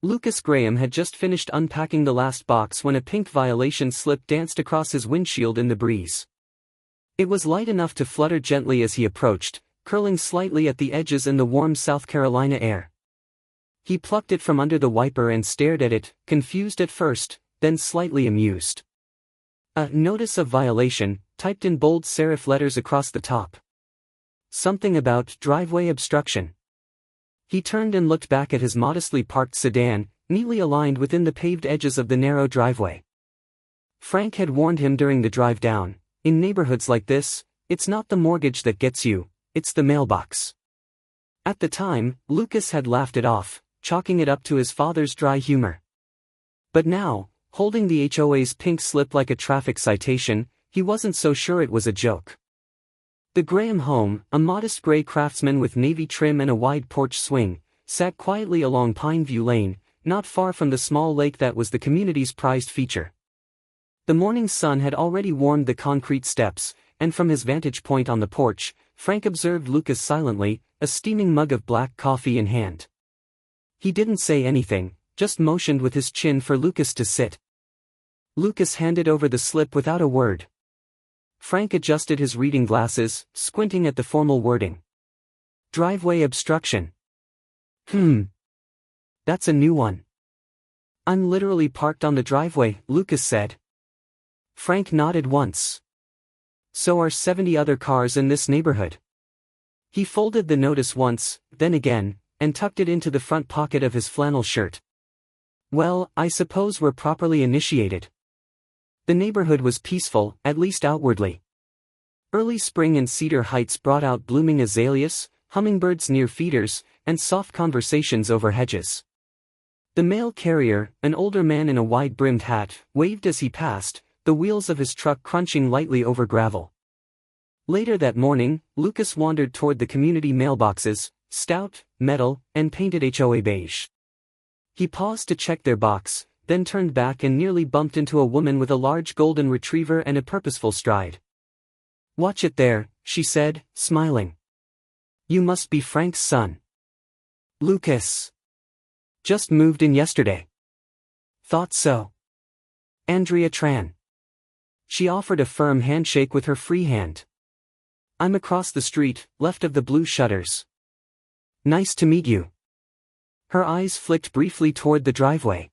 Lucas Graham had just finished unpacking the last box when a pink violation slip danced across his windshield in the breeze. It was light enough to flutter gently as he approached, curling slightly at the edges in the warm South Carolina air. He plucked it from under the wiper and stared at it, confused at first, then slightly amused. A notice of violation, typed in bold serif letters across the top. Something about driveway obstruction. He turned and looked back at his modestly parked sedan, neatly aligned within the paved edges of the narrow driveway. Frank had warned him during the drive down, in neighborhoods like this, it's not the mortgage that gets you, it's the mailbox. At the time, Lucas had laughed it off, chalking it up to his father's dry humor. But now, holding the HOA's pink slip like a traffic citation, he wasn't so sure it was a joke. The Graham home, a modest gray craftsman with navy trim and a wide porch swing, sat quietly along Pineview Lane, not far from the small lake that was the community's prized feature. The morning sun had already warmed the concrete steps, and from his vantage point on the porch, Frank observed Lucas silently, a steaming mug of black coffee in hand. He didn't say anything, just motioned with his chin for Lucas to sit. Lucas handed over the slip without a word. Frank adjusted his reading glasses, squinting at the formal wording. Driveway obstruction. That's a new one. I'm literally parked on the driveway, Lucas said. Frank nodded once. So are 70 other cars in this neighborhood. He folded the notice once, then again, and tucked it into the front pocket of his flannel shirt. Well, I suppose we're properly initiated. The neighborhood was peaceful, at least outwardly. Early spring in Cedar Heights brought out blooming azaleas, hummingbirds near feeders, and soft conversations over hedges. The mail carrier, an older man in a wide-brimmed hat, waved as he passed, the wheels of his truck crunching lightly over gravel. Later that morning, Lucas wandered toward the community mailboxes, stout, metal, and painted HOA beige. He paused to check their box, then turned back and nearly bumped into a woman with a large golden retriever and a purposeful stride. Watch it there, she said, smiling. You must be Frank's son. Lucas. Just moved in yesterday. Thought so. Andrea Tran. She offered a firm handshake with her free hand. I'm across the street, left of the blue shutters. Nice to meet you. Her eyes flicked briefly toward the driveway.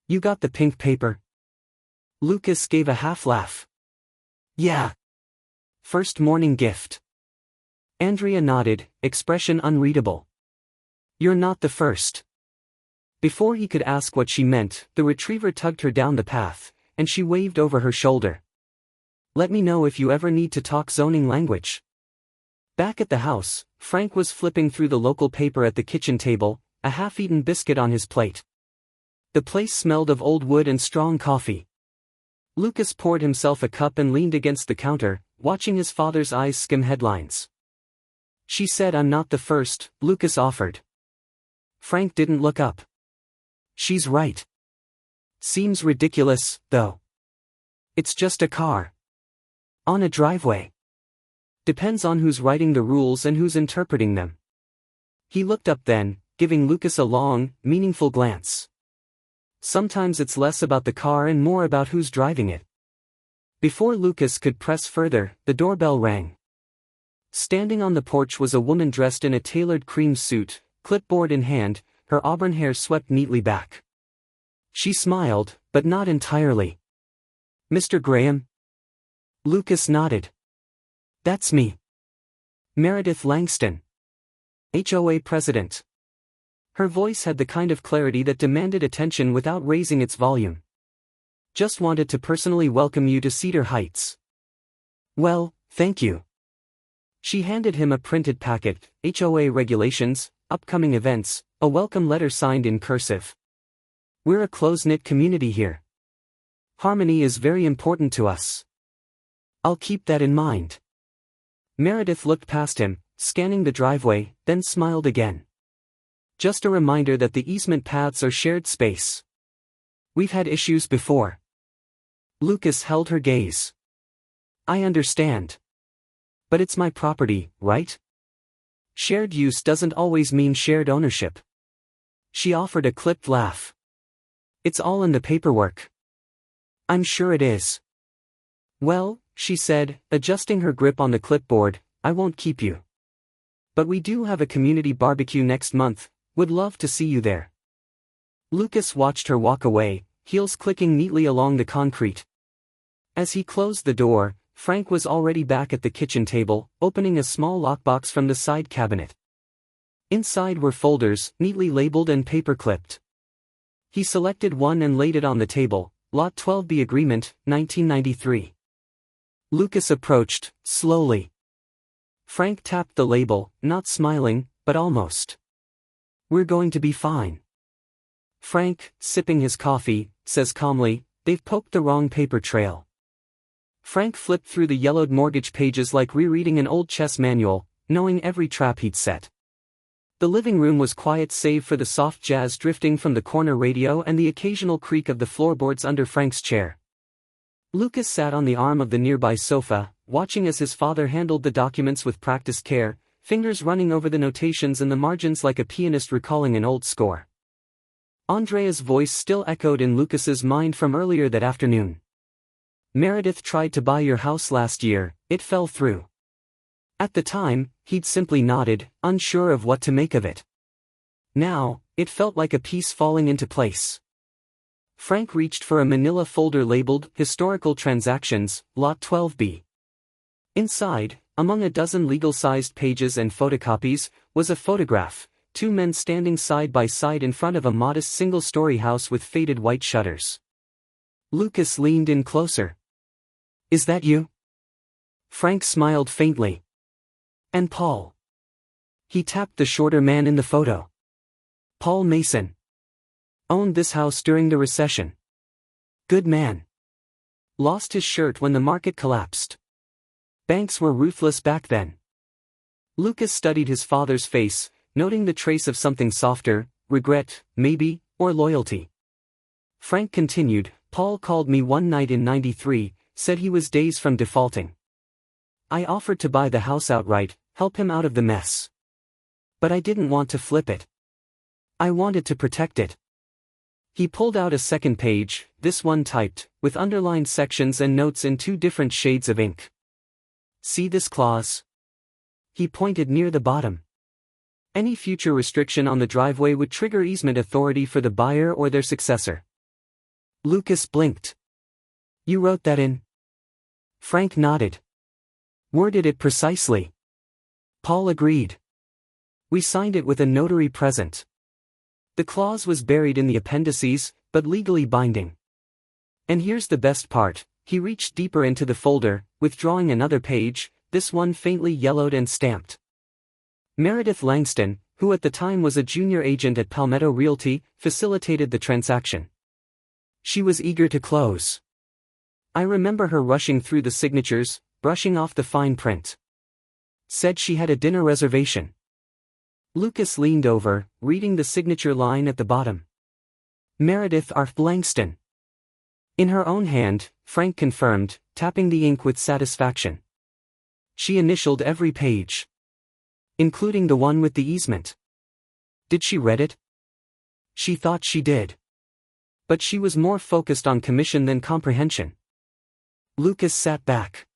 You got the pink paper? Lucas gave a half laugh. Yeah. First morning gift. Andrea nodded, expression unreadable. You're not the first. Before he could ask what she meant, the retriever tugged her down the path, and she waved over her shoulder. Let me know if you ever need to talk zoning language. Back at the house, Frank was flipping through the local paper at the kitchen table, a half-eaten biscuit on his plate. The place smelled of old wood and strong coffee. Lucas poured himself a cup and leaned against the counter, watching his father's eyes skim headlines. She said I'm not the first, Lucas offered. Frank didn't look up. She's right. Seems ridiculous, though. It's just a car. On a driveway. Depends on who's writing the rules and who's interpreting them. He looked up then, giving Lucas a long, meaningful glance. Sometimes it's less about the car and more about who's driving it. Before Lucas could press further, the doorbell rang. Standing on the porch was a woman dressed in a tailored cream suit, clipboard in hand, her auburn hair swept neatly back. She smiled, but not entirely. Mr. Graham? Lucas nodded. That's me. Meredith Langston. HOA president. Her voice had the kind of clarity that demanded attention without raising its volume. Just wanted to personally welcome you to Cedar Heights. Well, thank you. She handed him a printed packet, HOA regulations, upcoming events, a welcome letter signed in cursive. We're a close-knit community here. Harmony is very important to us. I'll keep that in mind. Meredith looked past him, scanning the driveway, then smiled again. Just a reminder that the easement paths are shared space. We've had issues before. Lucas held her gaze. I understand. But it's my property, right? Shared use doesn't always mean shared ownership. She offered a clipped laugh. It's all in the paperwork. I'm sure it is. Well, she said, adjusting her grip on the clipboard, I won't keep you. But we do have a community barbecue next month, would love to see you there. Lucas watched her walk away, heels clicking neatly along the concrete. As he closed the door, Frank was already back at the kitchen table, opening a small lockbox from the side cabinet. Inside were folders, neatly labeled and paper-clipped. He selected one and laid it on the table, Lot 12B Agreement, 1993. Lucas approached, slowly. Frank tapped the label, not smiling, but almost. We're going to be fine. Frank, sipping his coffee, says calmly, they've poked the wrong paper trail. Frank flipped through the yellowed mortgage pages like rereading an old chess manual, knowing every trap he'd set. The living room was quiet save for the soft jazz drifting from the corner radio and the occasional creak of the floorboards under Frank's chair. Lucas sat on the arm of the nearby sofa, watching as his father handled the documents with practiced care, fingers running over the notations and the margins like a pianist recalling an old score. Andrea's voice still echoed in Lucas's mind from earlier that afternoon. Meredith tried to buy your house last year, it fell through. At the time, he'd simply nodded, unsure of what to make of it. Now, it felt like a piece falling into place. Frank reached for a manila folder labeled Historical Transactions, Lot 12B. Inside, among a dozen legal-sized pages and photocopies, was a photograph, two men standing side by side in front of a modest single-story house with faded white shutters. Lucas leaned in closer. Is that you? Frank smiled faintly. And Paul. He tapped the shorter man in the photo. Paul Mason. Owned this house during the recession. Good man. Lost his shirt when the market collapsed. Banks were ruthless back then. Lucas studied his father's face, noting the trace of something softer, regret, maybe, or loyalty. Frank continued, Paul called me one night in '93, said he was days from defaulting. I offered to buy the house outright, help him out of the mess. But I didn't want to flip it. I wanted to protect it. He pulled out a second page, this one typed, with underlined sections and notes in two different shades of ink. See this clause? He pointed near the bottom. Any future restriction on the driveway would trigger easement authority for the buyer or their successor. Lucas blinked. You wrote that in? Frank nodded. Worded it precisely. Paul agreed. We signed it with a notary present. The clause was buried in the appendices, but legally binding. And here's the best part, he reached deeper into the folder, withdrawing another page, this one faintly yellowed and stamped. Meredith Langston, who at the time was a junior agent at Palmetto Realty, facilitated the transaction. She was eager to close. I remember her rushing through the signatures, brushing off the fine print. Said she had a dinner reservation. Lucas leaned over, reading the signature line at the bottom. Meredith R. Langston. In her own hand, Frank confirmed, tapping the ink with satisfaction. She initialed every page. Including the one with the easement. Did she read it? She thought she did. But she was more focused on commission than comprehension. Lucas sat back.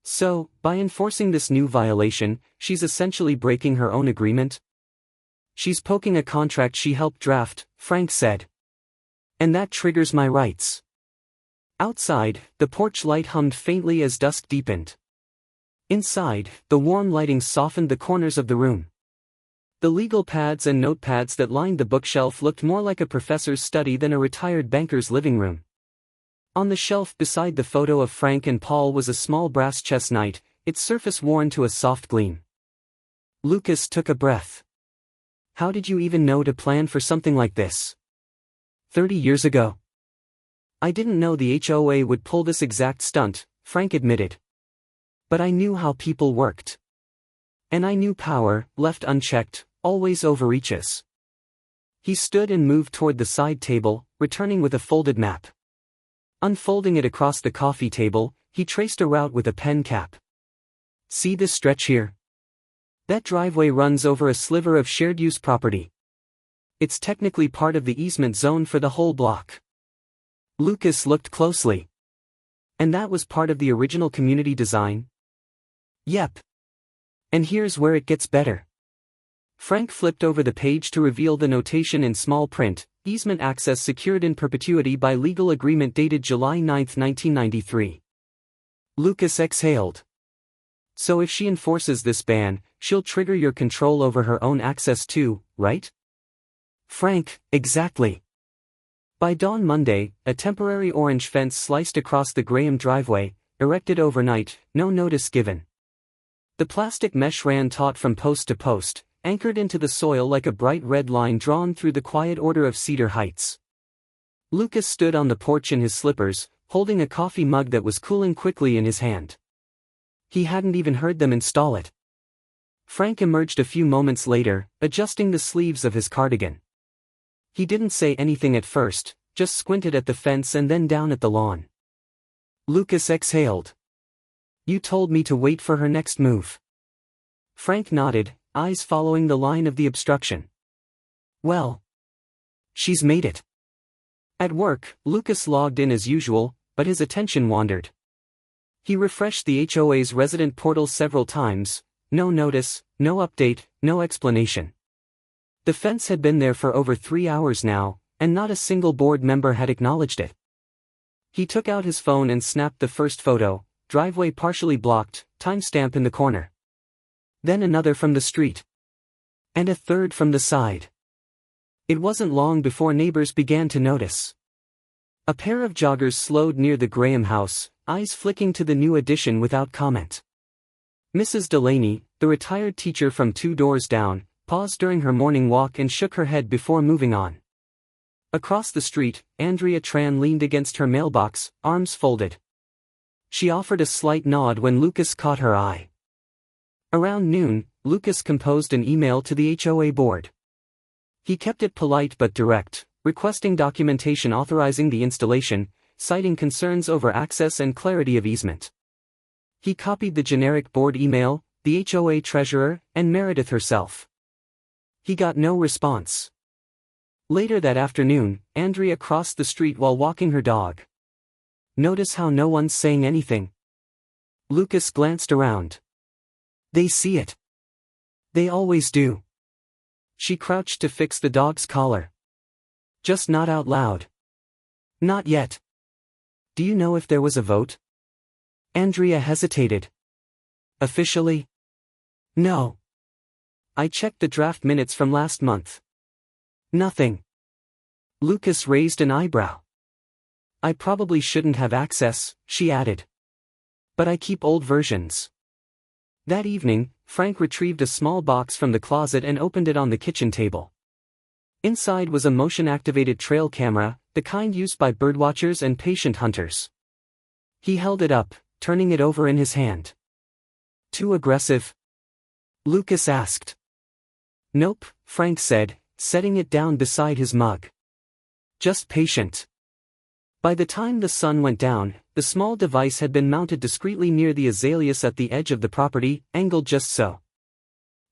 So, by enforcing this new violation, she's essentially breaking her own agreement? She's poking a contract she helped draft, Frank said. And that triggers my rights. Outside, the porch light hummed faintly as dusk deepened. Inside, the warm lighting softened the corners of the room. The legal pads and notepads that lined the bookshelf looked more like a professor's study than a retired banker's living room. On the shelf beside the photo of Frank and Paul was a small brass chess knight, its surface worn to a soft gleam. Lucas took a breath. How did you even know to plan for something like this? 30 years ago. I didn't know the HOA would pull this exact stunt, Frank admitted. But I knew how people worked. And I knew power, left unchecked, always overreaches. He stood and moved toward the side table, returning with a folded map. Unfolding it across the coffee table, he traced a route with a pen cap. See this stretch here? That driveway runs over a sliver of shared-use property. It's technically part of the easement zone for the whole block. Lucas looked closely. And that was part of the original community design? Yep. And here's where it gets better. Frank flipped over the page to reveal the notation in small print: easement access secured in perpetuity by legal agreement dated July 9, 1993. Lucas exhaled. So if she enforces this ban, she'll trigger your control over her own access too, right? Frank, exactly. By dawn Monday, a temporary orange fence sliced across the Graham driveway, erected overnight, no notice given. The plastic mesh ran taut from post to post, anchored into the soil like a bright red line drawn through the quiet order of Cedar Heights. Lucas stood on the porch in his slippers, holding a coffee mug that was cooling quickly in his hand. He hadn't even heard them install it. Frank emerged a few moments later, adjusting the sleeves of his cardigan. He didn't say anything at first, just squinted at the fence and then down at the lawn. Lucas exhaled. You told me to wait for her next move. Frank nodded, eyes following the line of the obstruction. Well, she's made it. At work, Lucas logged in as usual, but his attention wandered. He refreshed the HOA's resident portal several times. No notice, no update, no explanation. The fence had been there for over 3 hours now, and not a single board member had acknowledged it. He took out his phone and snapped the first photo: driveway partially blocked, timestamp in the corner. Then another from the street. And a third from the side. It wasn't long before neighbors began to notice. A pair of joggers slowed near the Graham house, eyes flicking to the new addition without comment. Mrs. Delaney, the retired teacher from 2 doors down, paused during her morning walk and shook her head before moving on. Across the street, Andrea Tran leaned against her mailbox, arms folded. She offered a slight nod when Lucas caught her eye. Around noon, Lucas composed an email to the HOA board. He kept it polite but direct, requesting documentation authorizing the installation, citing concerns over access and clarity of easement. He copied the generic board email, the HOA treasurer, and Meredith herself. He got no response. Later that afternoon, Andrea crossed the street while walking her dog. Notice how no one's saying anything? Lucas glanced around. They see it. They always do. She crouched to fix the dog's collar. Just not out loud. Not yet. Do you know if there was a vote? Andrea hesitated. Officially? No. I checked the draft minutes from last month. Nothing. Lucas raised an eyebrow. I probably shouldn't have access, she added. But I keep old versions. That evening, Frank retrieved a small box from the closet and opened it on the kitchen table. Inside was a motion-activated trail camera, the kind used by birdwatchers and patient hunters. He held it up, turning it over in his hand. Too aggressive? Lucas asked. Nope, Frank said, setting it down beside his mug. Just patient. By the time the sun went down, the small device had been mounted discreetly near the azaleas at the edge of the property, angled just so.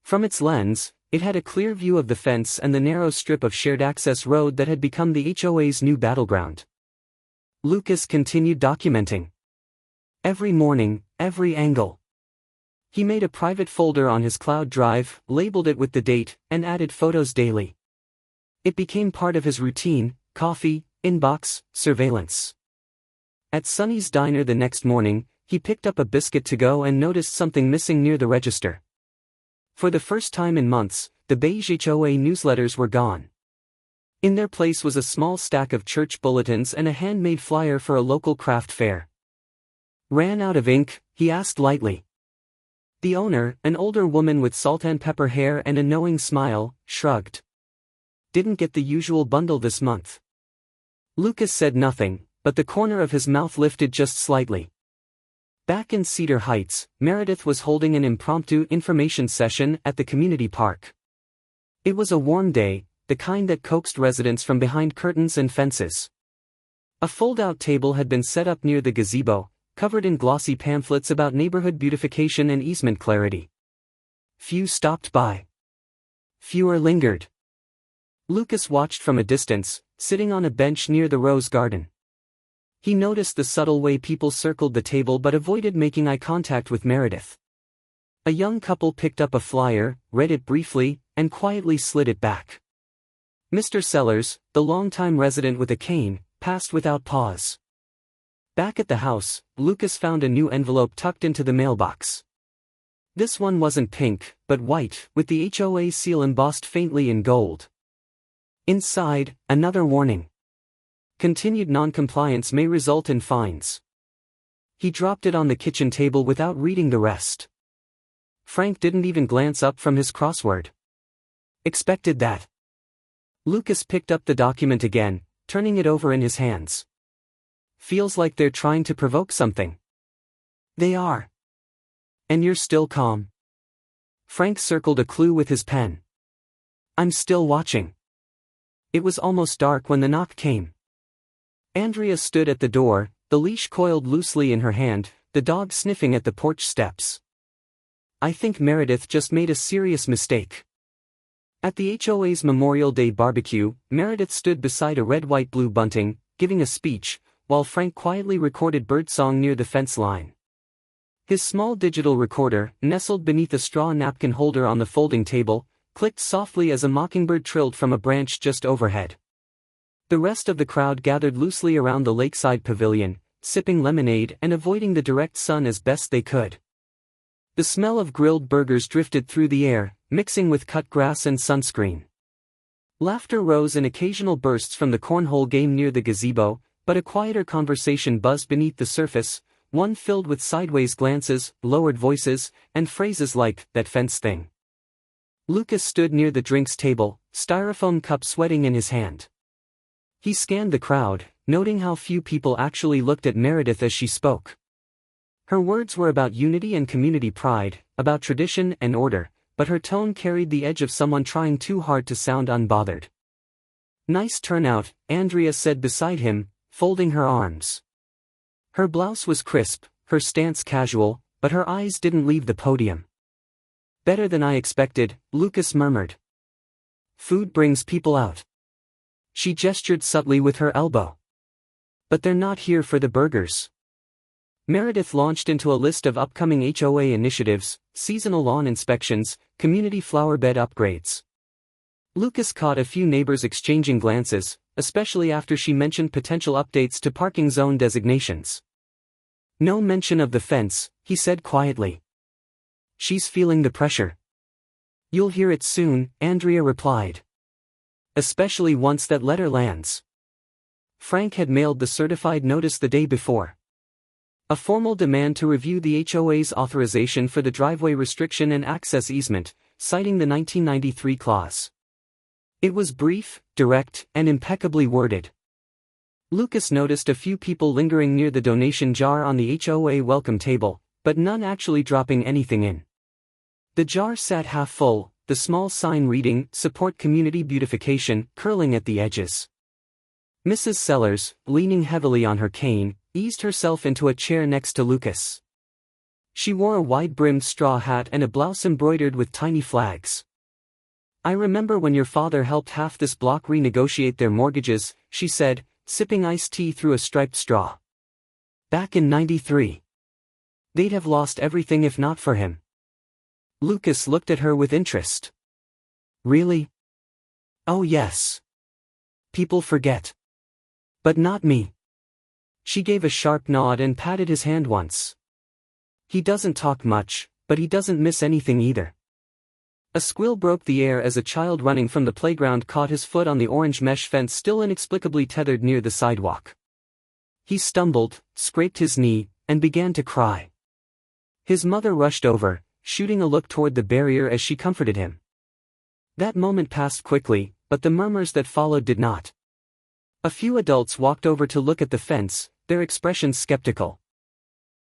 From its lens, it had a clear view of the fence and the narrow strip of shared access road that had become the HOA's new battleground. Lucas continued documenting. Every morning, every angle. He made a private folder on his cloud drive, labeled it with the date, and added photos daily. It became part of his routine: coffee, inbox, surveillance. At Sonny's diner the next morning, he picked up a biscuit to go and noticed something missing near the register. For the first time in months, the beige HOA newsletters were gone. In their place was a small stack of church bulletins and a handmade flyer for a local craft fair. Ran out of ink? He asked lightly. The owner, an older woman with salt and pepper hair and a knowing smile, shrugged. Didn't get the usual bundle this month. Lucas said nothing, but the corner of his mouth lifted just slightly. Back in Cedar Heights, Meredith was holding an impromptu information session at the community park. It was a warm day, the kind that coaxed residents from behind curtains and fences. A fold-out table had been set up near the gazebo, covered in glossy pamphlets about neighborhood beautification and easement clarity. Few stopped by. Fewer lingered. Lucas watched from a distance, sitting on a bench near the rose garden. He noticed the subtle way people circled the table but avoided making eye contact with Meredith. A young couple picked up a flyer, read it briefly, and quietly slid it back. Mr. Sellers, the longtime resident with a cane, passed without pause. Back at the house, Lucas found a new envelope tucked into the mailbox. This one wasn't pink, but white, with the HOA seal embossed faintly in gold. Inside, another warning. Continued non-compliance may result in fines. He dropped it on the kitchen table without reading the rest. Frank didn't even glance up from his crossword. Expected that. Lucas picked up the document again, turning it over in his hands. Feels like they're trying to provoke something. They are. And you're still calm. Frank circled a clue with his pen. I'm still watching. It was almost dark when the knock came. Andrea stood at the door, the leash coiled loosely in her hand, the dog sniffing at the porch steps. I think Meredith just made a serious mistake. At the HOA's Memorial Day barbecue, Meredith stood beside a red-white-blue bunting, giving a speech, while Frank quietly recorded birdsong near the fence line. His small digital recorder, nestled beneath a straw napkin holder on the folding table, clicked softly as a mockingbird trilled from a branch just overhead. The rest of the crowd gathered loosely around the lakeside pavilion, sipping lemonade and avoiding the direct sun as best they could. The smell of grilled burgers drifted through the air, mixing with cut grass and sunscreen. Laughter rose in occasional bursts from the cornhole game near the gazebo, but a quieter conversation buzzed beneath the surface, one filled with sideways glances, lowered voices, and phrases like, "that fence thing." Lucas stood near the drinks table, styrofoam cup sweating in his hand. He scanned the crowd, noting how few people actually looked at Meredith as she spoke. Her words were about unity and community pride, about tradition and order, but her tone carried the edge of someone trying too hard to sound unbothered. Nice turnout, Andrea said beside him, folding her arms. Her blouse was crisp, her stance casual, but her eyes didn't leave the podium. Better than I expected, Lucas murmured. Food brings people out. She gestured subtly with her elbow. But they're not here for the burgers. Meredith launched into a list of upcoming HOA initiatives, seasonal lawn inspections, community flower bed upgrades. Lucas caught a few neighbors exchanging glances, especially after she mentioned potential updates to parking zone designations. No mention of the fence, he said quietly. She's feeling the pressure. You'll hear it soon, Andrea replied. Especially once that letter lands. Frank had mailed the certified notice the day before. A formal demand to review the HOA's authorization for the driveway restriction and access easement, citing the 1993 clause. It was brief, direct, and impeccably worded. Lucas noticed a few people lingering near the donation jar on the HOA welcome table, but none actually dropping anything in. The jar sat half full, the small sign reading, "Support Community Beautification," curling at the edges. Mrs. Sellers, leaning heavily on her cane, eased herself into a chair next to Lucas. She wore a wide-brimmed straw hat and a blouse embroidered with tiny flags. I remember when your father helped half this block renegotiate their mortgages, she said, sipping iced tea through a striped straw. Back in '93. They'd have lost everything if not for him. Lucas looked at her with interest. Really? Oh yes. People forget. But not me. She gave a sharp nod and patted his hand once. He doesn't talk much, but he doesn't miss anything either. A squeal broke the air as a child running from the playground caught his foot on the orange mesh fence still inexplicably tethered near the sidewalk. He stumbled, scraped his knee, and began to cry. His mother rushed over, shooting a look toward the barrier as she comforted him. That moment passed quickly, but the murmurs that followed did not. A few adults walked over to look at the fence, their expressions skeptical.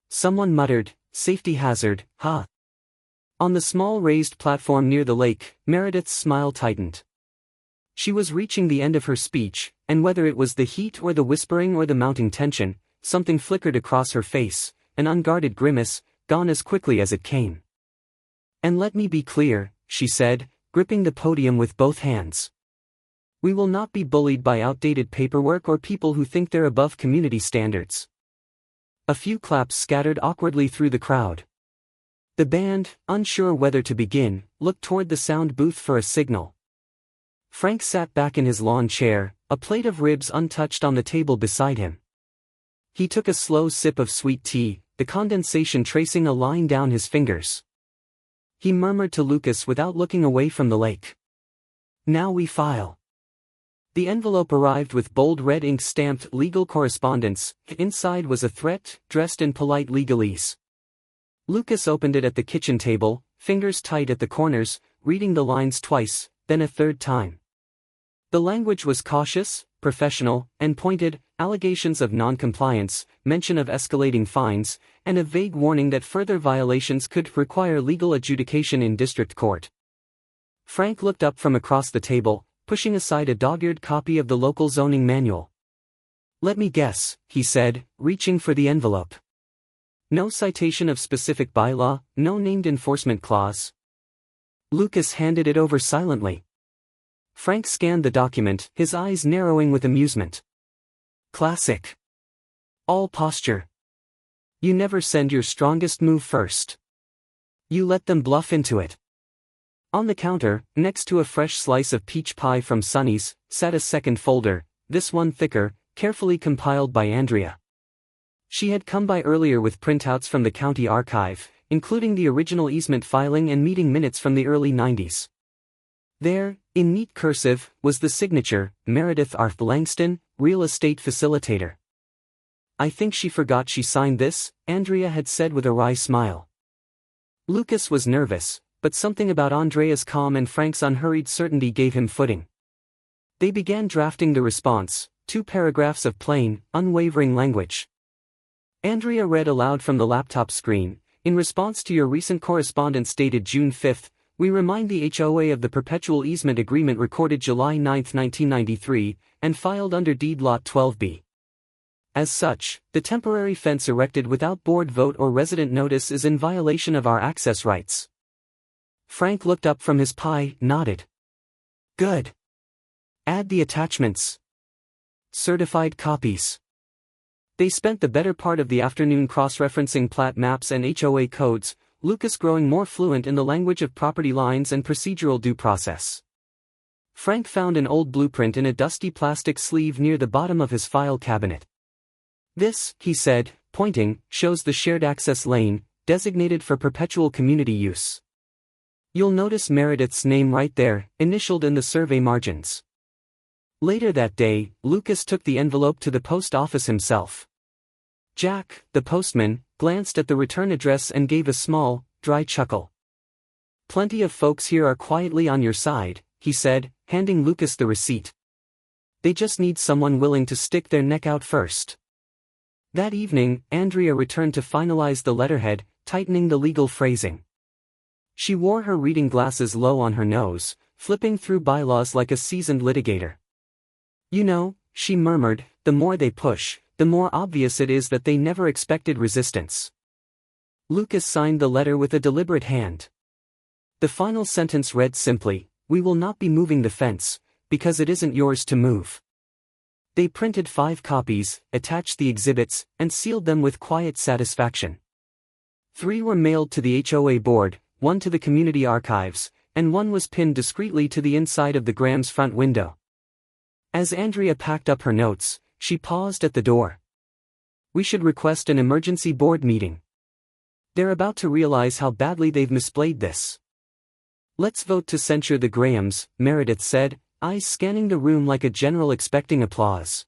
Someone muttered, "Safety hazard, huh?" On the small raised platform near the lake, Meredith's smile tightened. She was reaching the end of her speech, and whether it was the heat or the whispering or the mounting tension, something flickered across her face, an unguarded grimace, gone as quickly as it came. And let me be clear, she said, gripping the podium with both hands. We will not be bullied by outdated paperwork or people who think they're above community standards. A few claps scattered awkwardly through the crowd. The band, unsure whether to begin, looked toward the sound booth for a signal. Frank sat back in his lawn chair, a plate of ribs untouched on the table beside him. He took a slow sip of sweet tea, the condensation tracing a line down his fingers. He murmured to Lucas without looking away from the lake. "Now we file." The envelope arrived with bold red ink stamped legal correspondence. Inside was a threat, dressed in polite legalese. Lucas opened it at the kitchen table, fingers tight at the corners, reading the lines twice, then a third time. The language was cautious, professional, and pointed: allegations of non-compliance, mention of escalating fines, and a vague warning that further violations could require legal adjudication in district court. Frank looked up from across the table, pushing aside a dog-eared copy of the local zoning manual. "Let me guess," he said, reaching for the envelope. "No citation of specific bylaw, no named enforcement clause." Lucas handed it over silently. Frank scanned the document, his eyes narrowing with amusement. "Classic. All posture. You never send your strongest move first. You let them bluff into it." On the counter, next to a fresh slice of peach pie from Sonny's, sat a second folder, this one thicker, carefully compiled by Andrea. She had come by earlier with printouts from the county archive, including the original easement filing and meeting minutes from the early 90s. There, in neat cursive, was the signature, Meredith Arth Langston, Real Estate Facilitator. "I think she forgot she signed this," Andrea had said with a wry smile. Lucas was nervous, but something about Andrea's calm and Frank's unhurried certainty gave him footing. They began drafting the response, 2 paragraphs of plain, unwavering language. Andrea read aloud from the laptop screen: "In response to your recent correspondence dated June 5, we remind the HOA of the perpetual easement agreement recorded July 9, 1993, and filed under Deed Lot 12B. As such, the temporary fence erected without board vote or resident notice is in violation of our access rights." Frank looked up from his pie, nodded. "Good. Add the attachments. Certified copies." They spent the better part of the afternoon cross-referencing plat maps and HOA codes, Lucas growing more fluent in the language of property lines and procedural due process. Frank found an old blueprint in a dusty plastic sleeve near the bottom of his file cabinet. "This," he said, pointing, "shows the shared access lane, designated for perpetual community use. You'll notice Meredith's name right there, initialed in the survey margins." Later that day, Lucas took the envelope to the post office himself. Jack, the postman, glanced at the return address and gave a small, dry chuckle. "Plenty of folks here are quietly on your side," he said, handing Lucas the receipt. "They just need someone willing to stick their neck out first." That evening, Andrea returned to finalize the letterhead, tightening the legal phrasing. She wore her reading glasses low on her nose, flipping through bylaws like a seasoned litigator. "You know," she murmured, "the more they push, the more obvious it is that they never expected resistance." Lucas signed the letter with a deliberate hand. The final sentence read simply: "We will not be moving the fence, because it isn't yours to move." They printed 5 copies, attached the exhibits, and sealed them with quiet satisfaction. 3 were mailed to the HOA board, 1 to the community archives, and 1 was pinned discreetly to the inside of the Graham's front window. As Andrea packed up her notes, she paused at the door. "We should request an emergency board meeting. They're about to realize how badly they've misplayed this." "Let's vote to censure the Grahams," Meredith said, eyes scanning the room like a general expecting applause.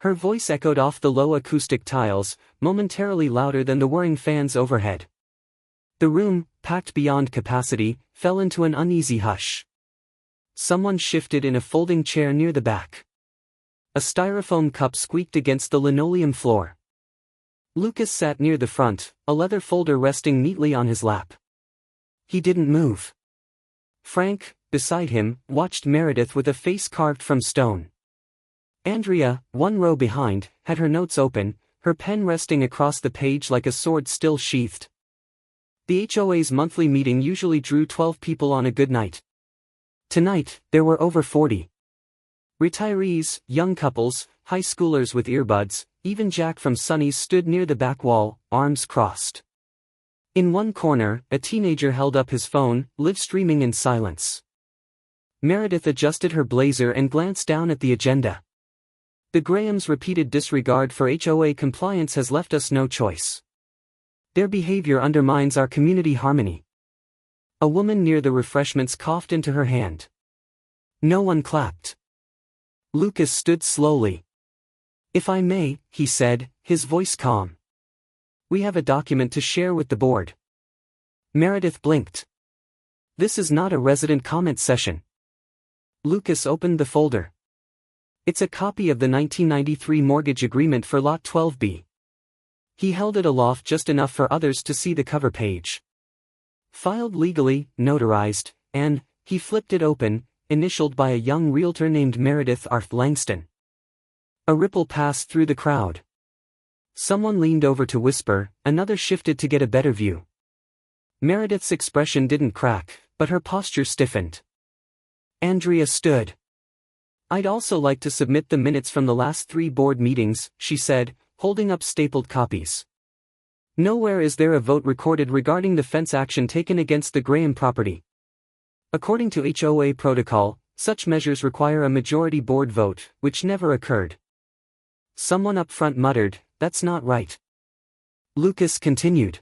Her voice echoed off the low acoustic tiles, momentarily louder than the whirring fans overhead. The room, packed beyond capacity, fell into an uneasy hush. Someone shifted in a folding chair near the back. A styrofoam cup squeaked against the linoleum floor. Lucas sat near the front, a leather folder resting neatly on his lap. He didn't move. Frank, beside him, watched Meredith with a face carved from stone. Andrea, 1 row behind, had her notes open, her pen resting across the page like a sword still sheathed. The HOA's monthly meeting usually drew 12 people on a good night. Tonight, there were over 40. Retirees, young couples, high schoolers with earbuds, even Jack from Sunny's stood near the back wall, arms crossed. In one corner, a teenager held up his phone, live streaming in silence. Meredith adjusted her blazer and glanced down at the agenda. The Grahams' repeated disregard for HOA compliance has left us no choice. Their behavior undermines our community harmony. A woman near the refreshments coughed into her hand. No one clapped. Lucas stood slowly. "If I may," he said, his voice calm. "We have a document to share with the board." Meredith blinked. "This is not a resident comment session." Lucas opened the folder. It's a copy of the 1993 mortgage agreement for Lot 12B. He held it aloft just enough for others to see the cover page. Filed legally, notarized, and, he flipped it open, initialed by a young realtor named Meredith Arth Langston. A ripple passed through the crowd. Someone leaned over to whisper, another shifted to get a better view. Meredith's expression didn't crack, but her posture stiffened. Andrea stood. "I'd also like to submit the minutes from the last 3 board meetings," she said, holding up stapled copies. "Nowhere is there a vote recorded regarding the fence action taken against the Graham property. According to HOA protocol, such measures require a majority board vote, which never occurred." Someone up front muttered, "That's not right." Lucas continued.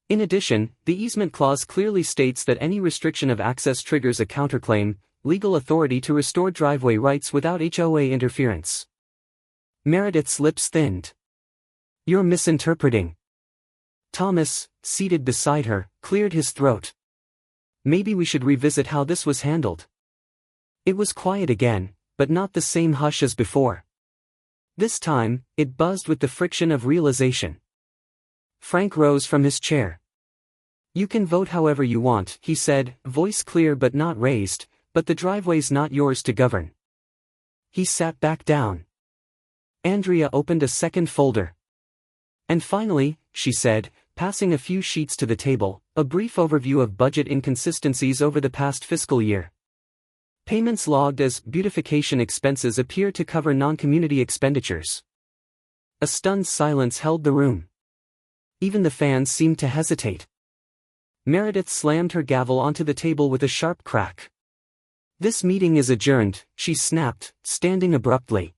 "In addition, the easement clause clearly states that any restriction of access triggers a counterclaim, legal authority to restore driveway rights without HOA interference." Meredith's lips thinned. "You're misinterpreting." Thomas, seated beside her, cleared his throat. "Maybe we should revisit how this was handled." It was quiet again, but not the same hush as before. This time, it buzzed with the friction of realization. Frank rose from his chair. "You can vote however you want," he said, voice clear but not raised, "but the driveway's not yours to govern." He sat back down. Andrea opened a second folder. "And finally," she said, passing a few sheets to the table, "a brief overview of budget inconsistencies over the past fiscal year. Payments logged as beautification expenses appear to cover non-community expenditures." A stunned silence held the room. Even the fans seemed to hesitate. Meredith slammed her gavel onto the table with a sharp crack. "This meeting is adjourned," she snapped, standing abruptly.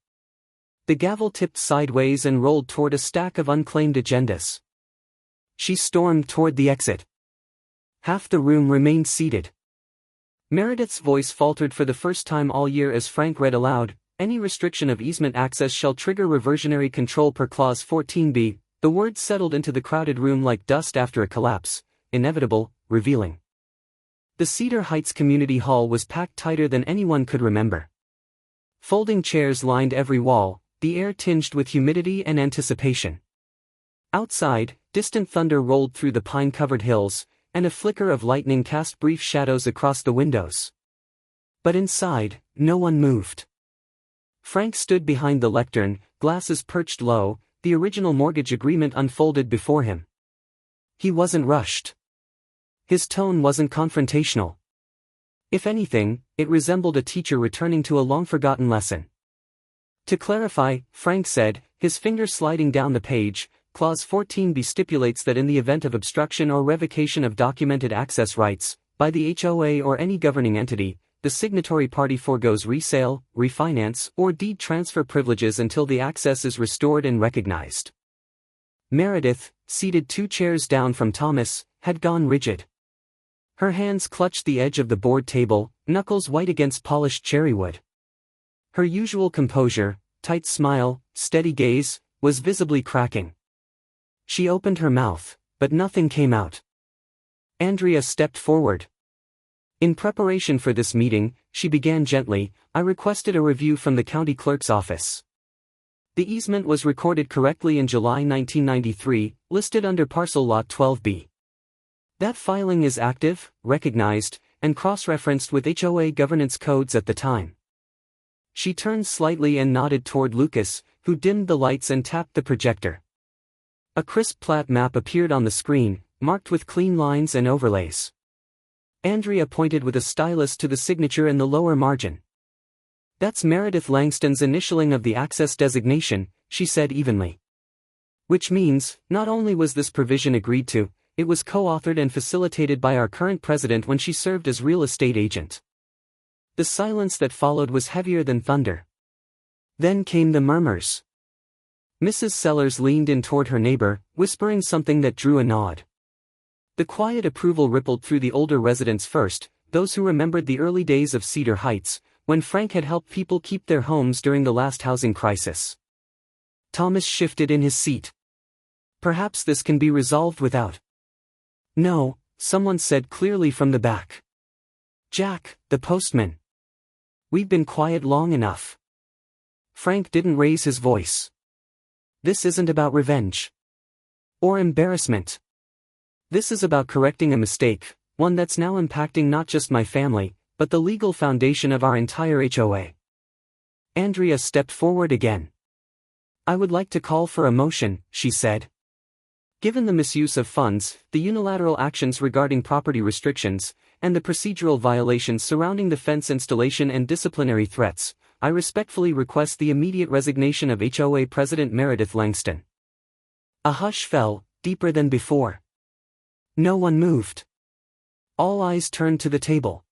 The gavel tipped sideways and rolled toward a stack of unclaimed agendas. She stormed toward the exit. Half the room remained seated. Meredith's voice faltered for the first time all year as Frank read aloud, "Any restriction of easement access shall trigger reversionary control per Clause 14b, the words settled into the crowded room like dust after a collapse, inevitable, revealing. The Cedar Heights Community Hall was packed tighter than anyone could remember. Folding chairs lined every wall, the air tinged with humidity and anticipation. Outside, distant thunder rolled through the pine-covered hills, and a flicker of lightning cast brief shadows across the windows. But inside, no one moved. Frank stood behind the lectern, glasses perched low, the original mortgage agreement unfolded before him. He wasn't rushed. His tone wasn't confrontational. If anything, it resembled a teacher returning to a long-forgotten lesson. "To clarify," Frank said, his finger sliding down the page, Clause 14b stipulates that in the event of obstruction or revocation of documented access rights, by the HOA or any governing entity, the signatory party forgoes resale, refinance, or deed transfer privileges until the access is restored and recognized. Meredith, seated 2 chairs down from Thomas, had gone rigid. Her hands clutched the edge of the board table, knuckles white against polished cherrywood. Her usual composure, tight smile, steady gaze, was visibly cracking. She opened her mouth, but nothing came out. Andrea stepped forward. "In preparation for this meeting," she began gently, "I requested a review from the county clerk's office. The easement was recorded correctly in July 1993, listed under parcel lot 12B. That filing is active, recognized, and cross-referenced with HOA governance codes at the time." She turned slightly and nodded toward Lucas, who dimmed the lights and tapped the projector. A crisp plat map appeared on the screen, marked with clean lines and overlays. Andrea pointed with a stylus to the signature in the lower margin. That's Meredith Langston's initialing of the access designation, she said evenly. Which means, not only was this provision agreed to, it was co-authored and facilitated by our current president when she served as real estate agent. The silence that followed was heavier than thunder. Then came the murmurs. Mrs. Sellers leaned in toward her neighbor, whispering something that drew a nod. The quiet approval rippled through the older residents first, those who remembered the early days of Cedar Heights, when Frank had helped people keep their homes during the last housing crisis. Thomas shifted in his seat. Perhaps this can be resolved without. No, someone said clearly from the back. Jack, the postman. We've been quiet long enough. Frank didn't raise his voice. This isn't about revenge. Or embarrassment. This is about correcting a mistake, one that's now impacting not just my family, but the legal foundation of our entire HOA. Andrea stepped forward again. I would like to call for a motion, she said. Given the misuse of funds, the unilateral actions regarding property restrictions, and the procedural violations surrounding the fence installation and disciplinary threats, I respectfully request the immediate resignation of HOA President Meredith Langston. A hush fell, deeper than before. No one moved. All eyes turned to the table.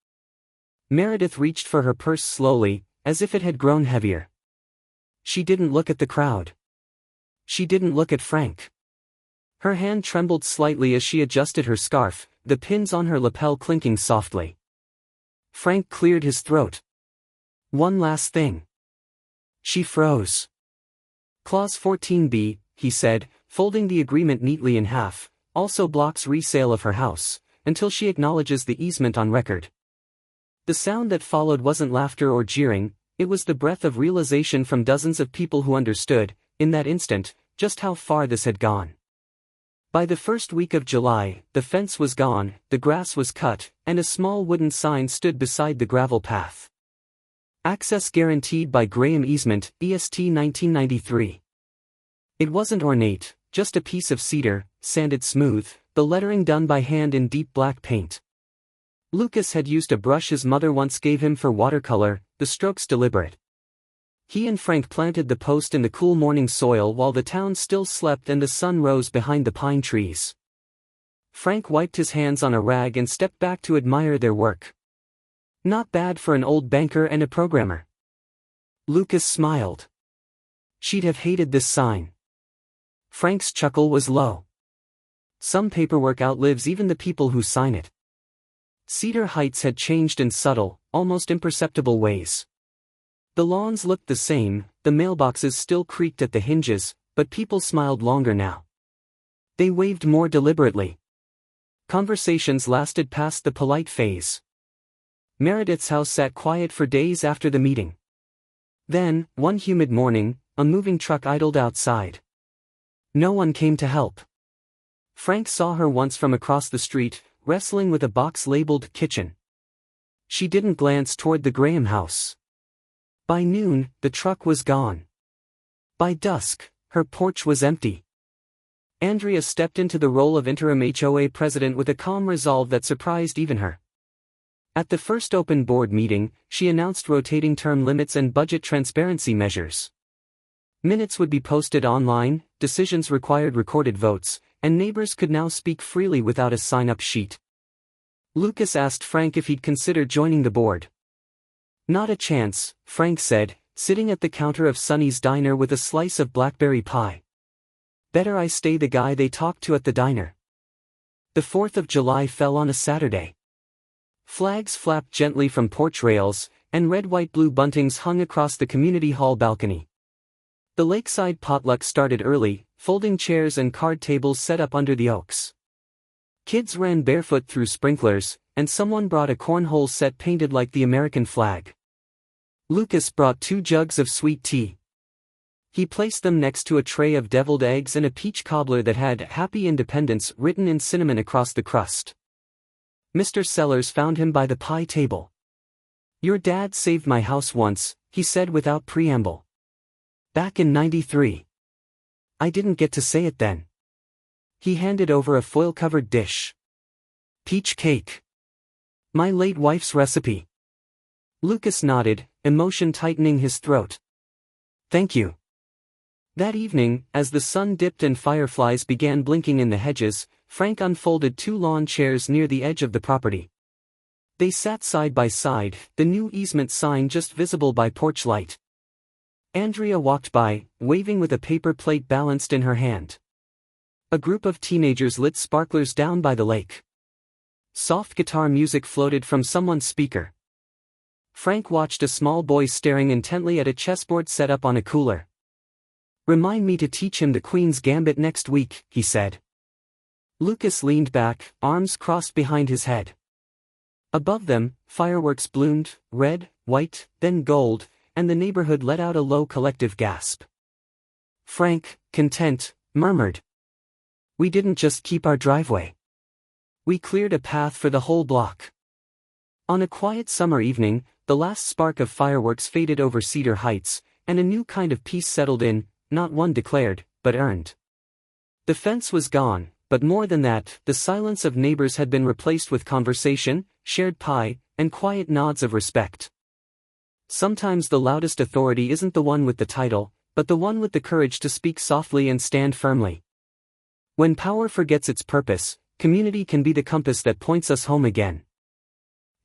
Meredith reached for her purse slowly, as if it had grown heavier. She didn't look at the crowd. She didn't look at Frank. Her hand trembled slightly as she adjusted her scarf, the pins on her lapel clinking softly. Frank cleared his throat. One last thing. She froze. Clause 14b, he said, folding the agreement neatly in half, also blocks resale of her house, until she acknowledges the easement on record. The sound that followed wasn't laughter or jeering, it was the breath of realization from dozens of people who understood, in that instant, just how far this had gone. By the first week of July, the fence was gone, the grass was cut, and a small wooden sign stood beside the gravel path. Access guaranteed by Graham Easement, EST 1993. It wasn't ornate, just a piece of cedar, sanded smooth, the lettering done by hand in deep black paint. Lucas had used a brush his mother once gave him for watercolor, the strokes deliberate. He and Frank planted the post in the cool morning soil while the town still slept and the sun rose behind the pine trees. Frank wiped his hands on a rag and stepped back to admire their work. Not bad for an old banker and a programmer. Lucas smiled. She'd have hated this sign. Frank's chuckle was low. Some paperwork outlives even the people who sign it. Cedar Heights had changed in subtle, almost imperceptible ways. The lawns looked the same, the mailboxes still creaked at the hinges, but people smiled longer now. They waved more deliberately. Conversations lasted past the polite phase. Meredith's house sat quiet for days after the meeting. Then, one humid morning, a moving truck idled outside. No one came to help. Frank saw her once from across the street, wrestling with a box labeled kitchen. She didn't glance toward the Graham house. By noon, the truck was gone. By dusk, her porch was empty. Andrea stepped into the role of interim HOA president with a calm resolve that surprised even her. At the first open board meeting, she announced rotating term limits and budget transparency measures. Minutes would be posted online, decisions required recorded votes, and neighbors could now speak freely without a sign-up sheet. Lucas asked Frank if he'd consider joining the board. Not a chance, Frank said, sitting at the counter of Sonny's diner with a slice of blackberry pie. Better I stay the guy they talked to at the diner. The 4th of July fell on a Saturday. Flags flapped gently from porch rails, and red-white-blue buntings hung across the community hall balcony. The lakeside potluck started early, folding chairs and card tables set up under the oaks. Kids ran barefoot through sprinklers, and someone brought a cornhole set painted like the American flag. Lucas brought 2 jugs of sweet tea. He placed them next to a tray of deviled eggs and a peach cobbler that had Happy Independence written in cinnamon across the crust. Mr. Sellers found him by the pie table. Your dad saved my house once, he said without preamble. Back in '93. I didn't get to say it then. He handed over a foil-covered dish. Peach cake. My late wife's recipe. Lucas nodded, emotion tightening his throat. "Thank you." That evening, as the sun dipped and fireflies began blinking in the hedges, Frank unfolded 2 lawn chairs near the edge of the property. They sat side by side, the new easement sign just visible by porch light. Andrea walked by, waving with a paper plate balanced in her hand. A group of teenagers lit sparklers down by the lake. Soft guitar music floated from someone's speaker. Frank watched a small boy staring intently at a chessboard set up on a cooler. "Remind me to teach him the Queen's Gambit next week," he said. Lucas leaned back, arms crossed behind his head. Above them, fireworks bloomed, red, white, then gold, and the neighborhood let out a low collective gasp. Frank, content, murmured. "We didn't just keep our driveway. We cleared a path for the whole block." On a quiet summer evening, the last spark of fireworks faded over Cedar Heights, and a new kind of peace settled in, not one declared, but earned. The fence was gone, but more than that, the silence of neighbors had been replaced with conversation, shared pie, and quiet nods of respect. Sometimes the loudest authority isn't the one with the title, but the one with the courage to speak softly and stand firmly. When power forgets its purpose, community can be the compass that points us home again.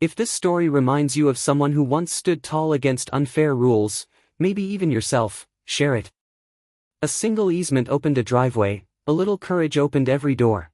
If this story reminds you of someone who once stood tall against unfair rules, maybe even yourself, share it. A single easement opened a driveway, a little courage opened every door.